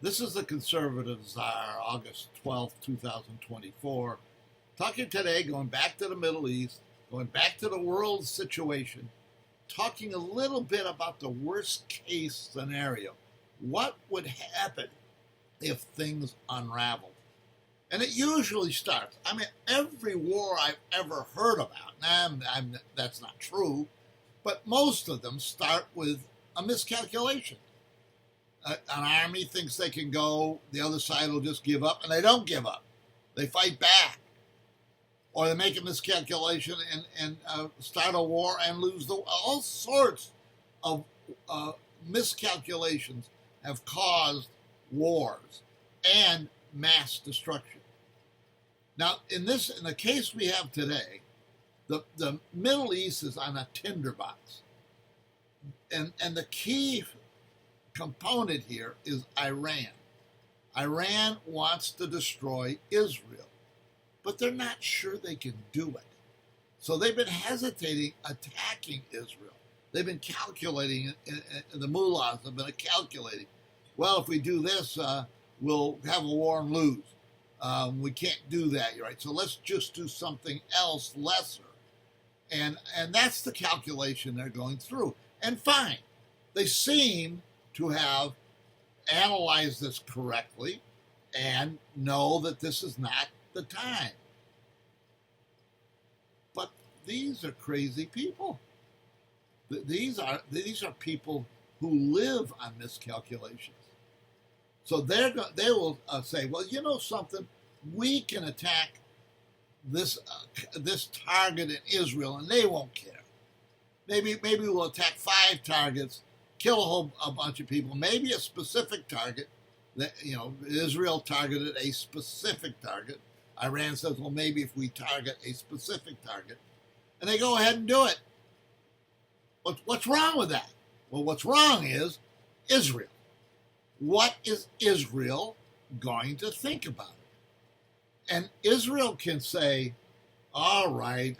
This is the Conservative Czar, August 12th, 2024. Talking today, going back to the Middle East, going back to the world situation, talking a little bit about the worst case scenario. What would happen if things unraveled? And it usually starts. I mean, every war I've ever heard about, that's not true, but most of them start with a miscalculation. An army thinks they can go, the other side will just give up, and they don't give up. They fight back. Or they make a miscalculation and start a war and lose all sorts of miscalculations have caused wars and mass destruction. Now, in the case we have today, the Middle East is on a tinderbox. And the key component here is Iran. Iran wants to destroy Israel, but they're not sure they can do it. So they've been hesitating attacking Israel. They've been calculating, the mullahs have been calculating, well, if we do this, we'll have a war and lose. We can't do that, right? So let's just do something else lesser. And that's the calculation they're going through. And fine, they seem to have analyzed this correctly and know that this is not the time. But these are crazy people. These are people who live on miscalculations. So they will say, well, you know something, we can attack this target in Israel, and they won't care. Maybe we'll attack 5 targets, kill a bunch of people, maybe a specific target. That, Israel targeted a specific target. Iran says, well, maybe if we target a specific target, and they go ahead and do it. What's wrong with that? Well, what's wrong is Israel. What is Israel going to think about it? And Israel can say, all right,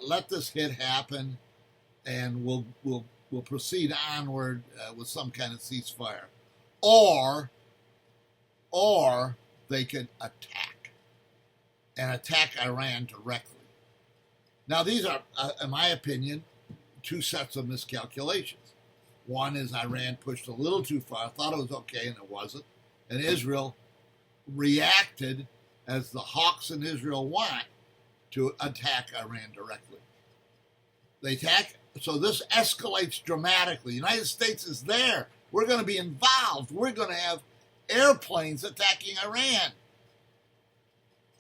let this hit happen, and we'll proceed onward with some kind of ceasefire. Or they could attack Iran directly. Now, these are, in my opinion, 2 sets of miscalculations. One is Iran pushed a little too far, thought it was okay, and it wasn't. And Israel reacted as the hawks in Israel want to attack Iran directly. They attack, so this escalates dramatically. The United States is there. We're going to be involved. We're going to have airplanes attacking Iran.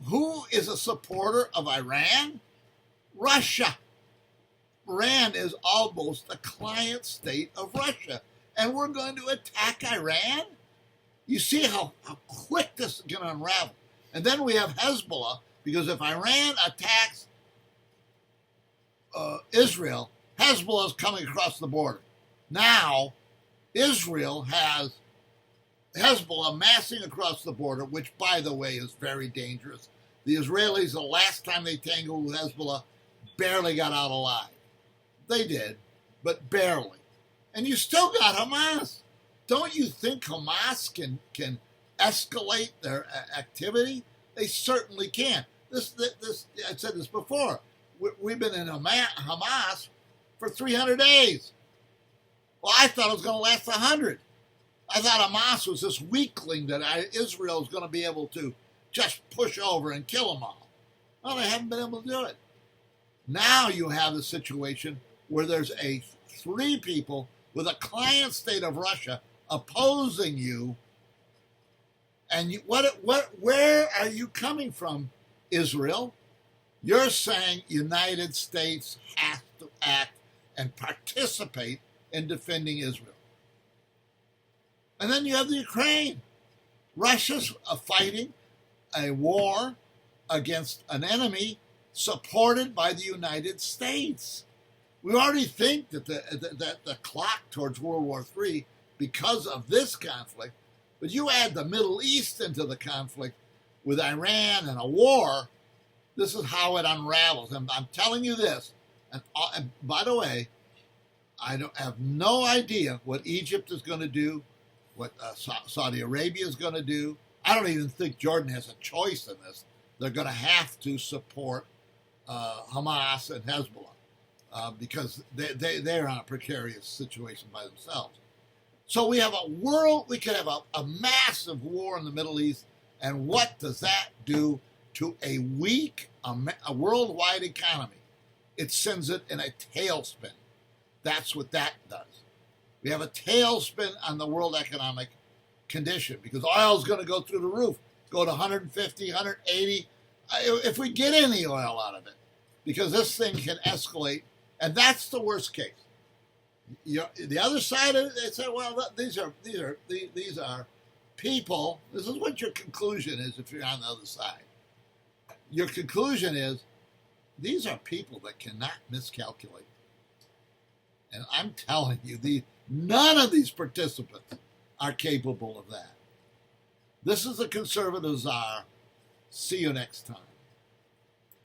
Who is a supporter of Iran? Russia. Iran is almost a client state of Russia, and we're going to attack Iran? You see how quick this can unravel. And then we have Hezbollah, because if Iran attacks Israel, Hezbollah is coming across the border. Now, Israel has Hezbollah massing across the border, which, by the way, is very dangerous. The Israelis, the last time they tangled with Hezbollah, barely got out alive. They did, but barely. And you still got Hamas. Don't you think Hamas can escalate their activity? They certainly can. This I said this before. We've been in Hamas for 300 days. Well, I thought it was going to last 100. I thought Hamas was this weakling that Israel is going to be able to just push over and kill them all. Well, they haven't been able to do it. Now you have a situation where there's 3 people with a client state of Russia opposing you, and where are you coming from, Israel? You're saying United States has to act and participate in defending Israel. And then you have the Ukraine. Russia's fighting a war against an enemy supported by the United States. We already think that the clock towards World War III, because of this conflict, but you add the Middle East into the conflict with Iran and a war, this is how it unravels. And I'm telling you this, and by the way, I have no idea what Egypt is going to do, what Saudi Arabia is going to do. I don't even think Jordan has a choice in this. They're going to have to support Hamas and Hezbollah because they're in a precarious situation by themselves. So we have we could have a massive war in the Middle East, and what does that do to a weak, a worldwide economy? It sends it in a tailspin. That's what that does. We have a tailspin on the world economic condition because oil is going to go through the roof, go to 150, 180, if we get any oil out of it, because this thing can escalate, and that's the worst case. The other side of it, they say, well, these are people. This is what your conclusion is if you're on the other side. Your conclusion is these are people that cannot miscalculate. And I'm telling you, none of these participants are capable of that. This is the conservative czar. See you next time.